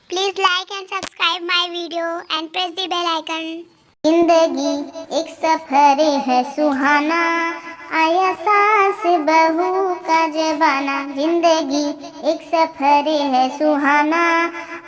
Please like and subscribe my video and press the bell icon. जिंदगी एक सफर है सुहाना, आया सास बहू का जमाना। जिंदगी एक सफर है सुहाना,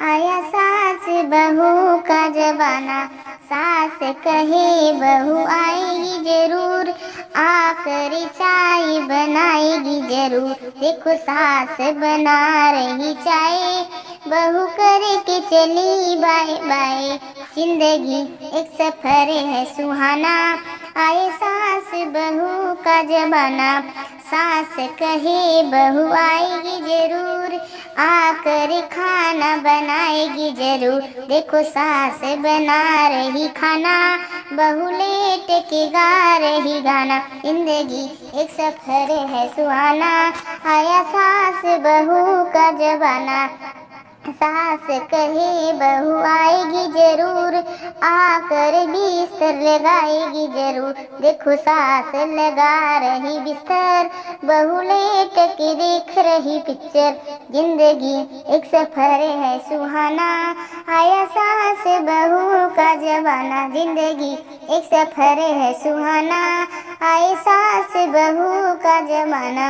आया सास बहू का जमाना। सास कहे बहू आएगी जरूर, आकर चाय बनाएगी जरूर। देखो सास बना रही चाय, बहू करके चली बाय बाय। जिंदगी एक सफर है सुहाना, आए सास बहू का जमाना। सास कहे बहू आएगी जरूर, आकर खाना बनाएगी जरूर। देखो सास बना रही खाना, बहू लेट के गा रही गाना। जिंदगी एक सफर है सुहाना, आया सास बहू का जमाना। सास कहे बहू आएगी जरूर, आकर बिस्तर लगाएगी जरूर। देखो सास लगा रही बिस्तर, बहू लेट के देख रही पिक्चर। जिंदगी एक सफर है सुहाना, आया सास बहू का जमाना। जिंदगी एक सफर है सुहाना, आए सास बहू का जमाना।